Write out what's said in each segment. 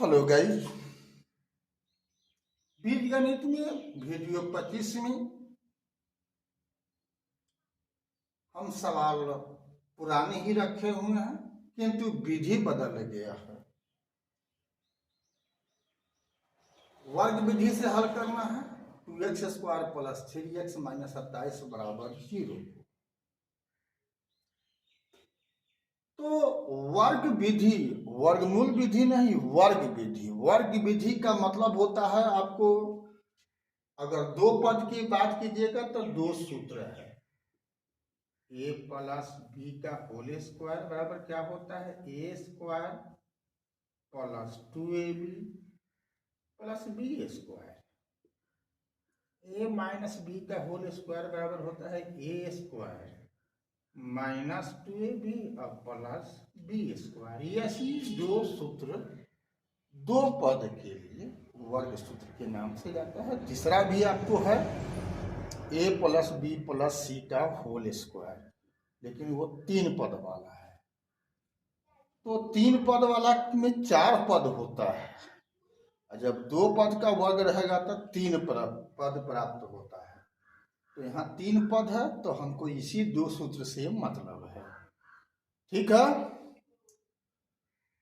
Hello guys, बीजगणित में video 25 में हम सवाल पुराने ही रखे हुए हैं, किंतु विधि बदल गया है। वर्ग विधि से हल करना है। 2x² प्लस 3x माइनस 27 बराबर 0। तो वर्ग विधि, वर्गमूल विधि नहीं, वर्ग विधि। वर्ग विधि का मतलब होता है, आपको अगर दो पद की बात कीजिएगा तो दो सूत्र है। a प्लस बी का होल स्क्वायर बराबर क्या होता है, a square plus 2ab plus B square. a minus B का होल स्क्वायर बराबर होता है a स्क्वायर माइनस 2ab और प्लस बी स्क्वायर। ऐसी दो सूत्र दो पद के लिए वर्ग सूत्र के नाम से जाता है। तीसरा भी आपको है a प्लस बी प्लस सी का होल स्क्वायर, लेकिन वो 3 पद वाला है। तो 3 पद वाला में 4 पद होता है। जब 2 पद का वर्ग रहेगा तो 3 पद प्राप्त होता है। तो यहाँ 3 पद है, तो हमको इसी दो सूत्र से मतलब है। ठीक है,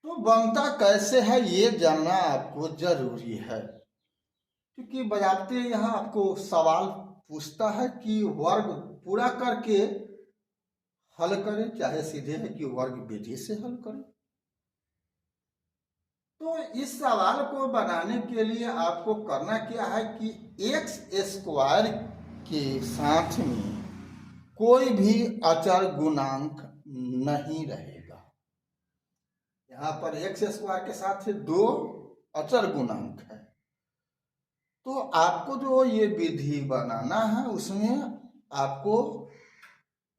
तो बनता कैसे है ये जानना आपको जरूरी है, क्योंकि बजाते यहाँ आपको सवाल पूछता है कि वर्ग पूरा करके हल करें, चाहे सीधे है कि वर्ग विधि से हल करें। तो इस सवाल को बनाने के लिए आपको करना क्या है कि एक्स स्क्वायर के साथ में कोई भी अचर गुणांक नहीं रहेगा। यहाँ पर एक्स स्क्वायर के साथ दो अचर गुणांक है। तो आपको जो ये विधि बनाना है, उसमें आपको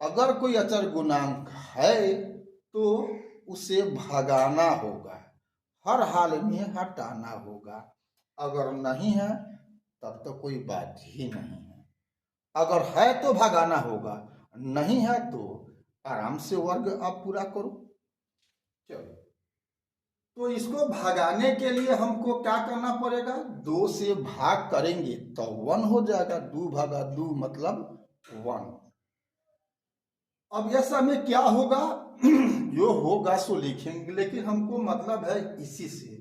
अगर कोई अचर गुणांक है तो उसे भगाना होगा, हर हाल में हटाना होगा। अगर नहीं है तब तो कोई बात ही नहीं है। अगर है तो भगाना होगा, नहीं है तो आराम से वर्ग आप पूरा करो। चलो, तो इसको भगाने के लिए हमको क्या करना पड़ेगा, 2 से भाग करेंगे तो 1 हो जाएगा। 2 भागा 2 मतलब 1। अब यह समय क्या होगा जो होगा सो लिखेंगे, लेकिन हमको मतलब है इसी से।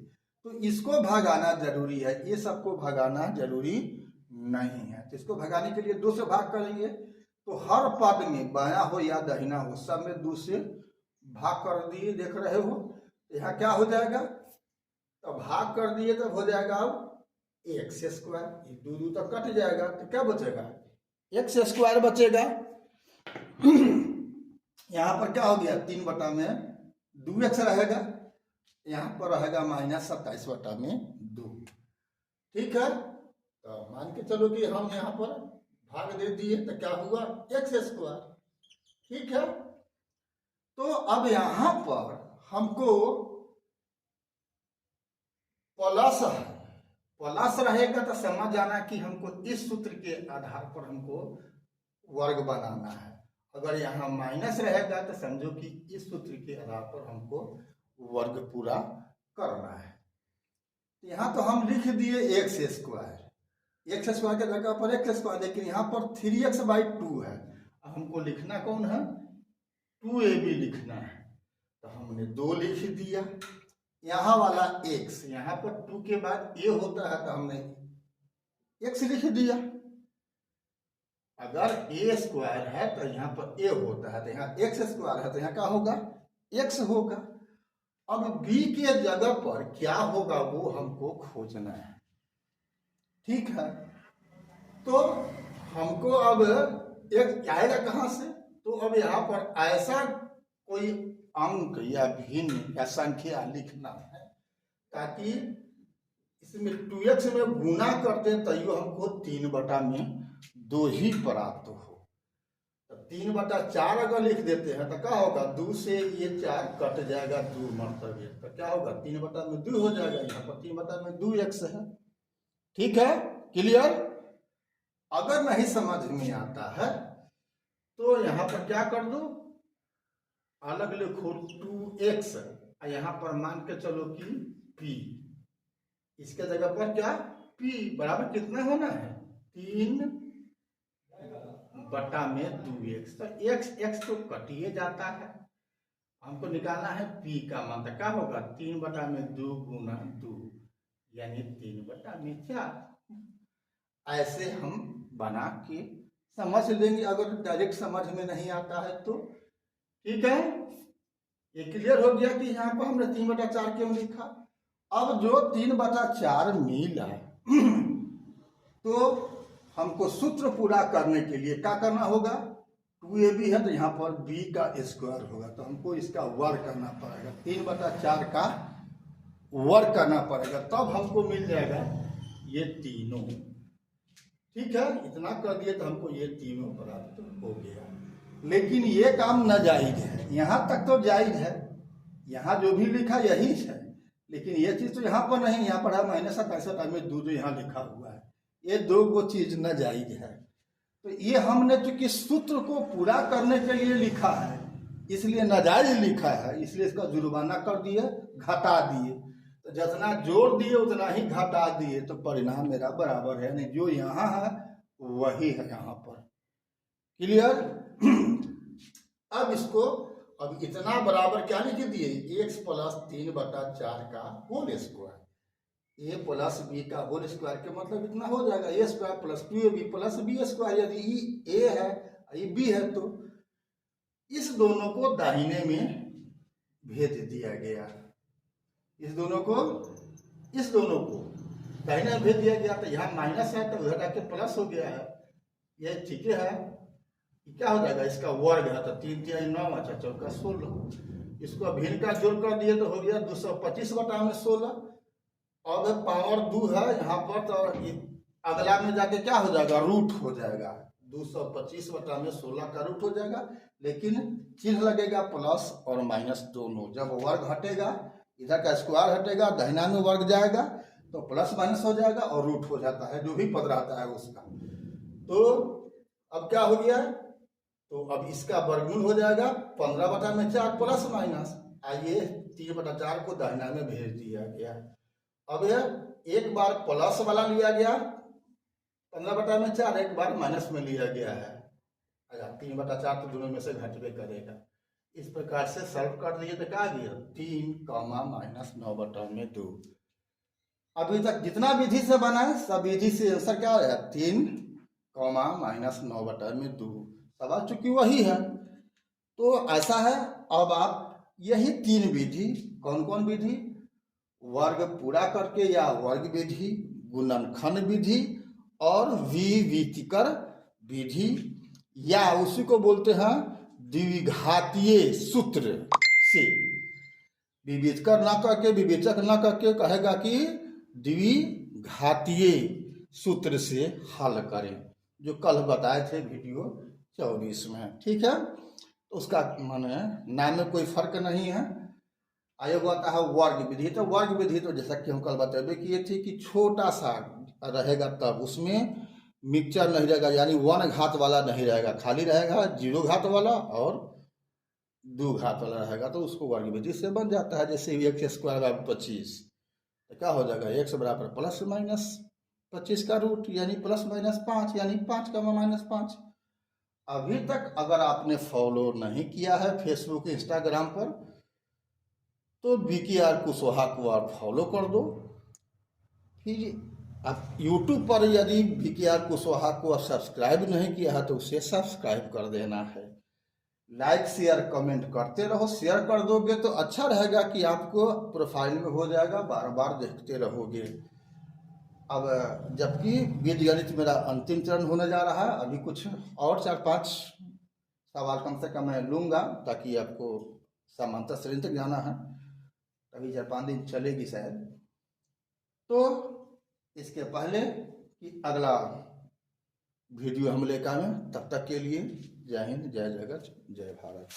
तो इसको भगाना जरूरी है, ये सबको भगाना जरूरी नहीं है। तो इसको भगाने के लिए 2 से भाग करेंगे, तो हर पद में बायां हो या दाहिना हो, सब में 2 से भाग कर दिए, देख रहे हो। यहाँ क्या हो जाएगा, तो भाग कर दिए तब हो जाएगा अब एक्स स्क्वायर। 2 2 तक कट जाएगा, तो क्या बचेगा, एक्स स्क्वायर बचेगा। यहाँ पर क्या हो गया, 3 बटा में 2x रहेगा, यहाँ पर रहेगा माइनस 27 बटा में 2। ठीक है, तो मान के चलो कि हम यहाँ पर भाग दे दिए, तो क्या हुआ, एक्स स्क्वायर। ठीक है, तो अब यहाँ पर हमको प्लस है, प्लस रहेगा तो समझ जाना कि हमको इस सूत्र के आधार पर हमको वर्ग बनाना है। अगर यहाँ माइनस रहेगा तो समझो कि इस सूत्र के आधार पर हमको वर्ग पूरा करना है। यहाँ तो हम लिख दिए एक्स स्क्वायर, एक्स स्क्वायर के जगह पर एक्स स्क्वायर, लेकिन यहाँ पर 3x/2 है। हमको लिखना कौन है, 2ab लिखना है। तो हमने 2 लिख दिया, यहाँ वाला x, यहाँ पर 2 के बाद a होता है तो हमने x लिख दिया। अगर a स्क्वायर है तो यहाँ पर a होता है, तो यहाँ x स्क्वायर है तो यहाँ क्या होगा, x होगा। अब b के जगह पर क्या होगा वो हमको खोजना है। ठीक है, तो हमको अब x आएगा कहाँ से, तो अब यहाँ पर ऐसा कोई अंक या भिन्न या संख्या लिखना है ताकि इसमें 2x में गुना करते तो हमको 3 बटा में 2 ही प्राप्त हो। तो 3/4 अगर लिख देते हैं तो क्या होगा, 2 से ये 4 कट जाएगा, 2 मरतबे, तो क्या होगा 3 बटा में 2 हो जाएगा। यहाँ पर 3 बटा में 2x है। ठीक है, क्लियर। अगर नहीं समझ में आता है तो यहाँ पर क्या कर दो, अलग लिखो 2x, यहाँ पर मान के चलो कि p, इसके जगह पर क्या p बराबर कितना होना है 3 बटा में 2x। तो x तो कटिए जाता है, हमको निकालना है p का मान। तो क्या होगा 3 बटा में 2 गुना 2 यानी 3 बटा में 4। ऐसे हम बना के समझ लेंगे, अगर डायरेक्ट समझ में नहीं आता है तो। ठीक है, ये क्लियर हो गया कि यहाँ पर हमने 3 बटा 4 क्यों लिखा। अब जो 3 बटा 4 मिला तो हमको सूत्र पूरा करने के लिए क्या करना होगा, 2ab है तो यहाँ पर b का स्क्वायर होगा, तो हमको इसका वर्ग करना पड़ेगा, 3 बटा 4 का वर्ग करना पड़ेगा, तब हमको मिल जाएगा ये तीनों। ठीक है, इतना कर दिए तो हमको ये तीनों प्राप्त हो गया। लेकिन ये काम नाजायज है, यहाँ तक तो जायज है, यहाँ जो भी लिखा यही है, लेकिन ये चीज़ तो यहाँ पर नहीं, यहाँ पर है -67 में 2 यहाँ लिखा हुआ है, ये 2 वो चीज़ नाजायज है। तो ये हमने चूंकि सूत्र को पूरा करने के लिए लिखा है इसलिए नाजायज लिखा है, इसलिए इसका जुर्माना कर दिए, घटा दिए। तो जितना जोड़ दिए उतना ही घटा दिए, तो परिणाम मेरा बराबर है, नहीं जो यहाँ है वही है यहाँ पर। क्लियर। अब इसको अब इतना बराबर क्या लिख दिए x प्लस 3 बटा 4 का whole square, a plus b का होल स्क्वायर के मतलब इतना हो जाएगा a square plus 2ab plus b square. यदि a है ये b है तो इस दोनों को दाहिने में भेज दिया गया, इस दोनों को दाहिने में भेज दिया गया। तो यहाँ माइनस है तो उधर आके प्लस हो गया है, ये ठीक है। क्या हो जाएगा, इसका वर्ग है तो 3 3 9 अच्छा 4 16, इसको भिन्न का जोड़ कर दिए तो हो गया 225 बटा में 16। अब पावर 2 है यहाँ पर, तो अगला में जाके क्या हो जाएगा रूट हो जाएगा, 225 बटा में 16 का रूट हो जाएगा। लेकिन चिन्ह लगेगा प्लस और माइनस दोनों, जब वर्ग हटेगा इधर का स्क्वायर हटेगा, दाहिना में वर्ग जाएगा तो प्लस माइनस हो जाएगा और रूट हो जाता है, जो भी पद रहता है उसका। तो अब क्या हो गया, तो अब इसका वर्गमूल हो जाएगा 15 बटा में 4 प्लस माइनस, आइए 3 बटा 4 को दाहिना में भेज दिया गया। अब यह एक बार प्लस वाला लिया गया 15 बटा में 4, एक बार माइनस में लिया गया है। अच्छा 3 बटा 4 तो दोनों में से घटवे करेगा, इस प्रकार से सॉल्व कर दिए तो क्या गया 3 माइनस 9 बटा में 2। अभी तक जितना विधि से बना है सब विधि से आंसर क्या आया 3 माइनस 9 बटा में 2, सवाल चूंकि वही है। तो ऐसा है, अब आप यही 3 विधि, कौन कौन विधि, वर्ग पूरा करके या वर्ग विधि, गुणनखंड विधि और विवितिकर विधि, या उसी को बोलते हैं द्विघातीय सूत्र से विवेचकर ना करके, विवेचक ना करके कहेगा कि द्विघातीय सूत्र से हल करें, जो कल बताए थे वीडियो 24 में। ठीक है, तो उसका माने नाम में कोई फर्क नहीं है। आयोग आता है वर्ग विधि, तो वर्ग विधि तो जैसा कि हम कल बताए किए थे कि छोटा सा रहेगा, तब उसमें मिक्सचर नहीं रहेगा, यानी 1 घात वाला नहीं रहेगा, खाली रहेगा 0 घात वाला और 2 घात वाला रहेगा, तो उसको वर्ग विधि से बन जाता है। जैसे x स्क्वायर बराबर 25, तो क्या हो जाएगा x बराबर प्लस माइनस 25 का रूट यानी प्लस माइनस 5 यानी 5 का माइनस 5। अभी तक अगर आपने फॉलो नहीं किया है फेसबुक इंस्टाग्राम पर तो BKR कुशवाहा को आप फॉलो कर दो। फिर आप यूट्यूब पर यदि BKR कुशवाहा को सब्सक्राइब नहीं किया है तो उसे सब्सक्राइब कर देना है। लाइक शेयर कमेंट करते रहो, शेयर कर दोगे तो अच्छा रहेगा कि आपको प्रोफाइल में हो जाएगा, बार बार देखते रहोगे। अब जबकि बीजगणित मेरा अंतिम चरण होने जा रहा है, अभी कुछ और 4-5 सवाल कम से कम मैं लूँगा ताकि आपको समांतर श्रेणी तक जाना है, अभी 4-5 दिन चलेगी शायद। तो इसके पहले कि अगला वीडियो हम लेकर आएं, तब तक के लिए जय हिंद, जय जगत, जय भारत।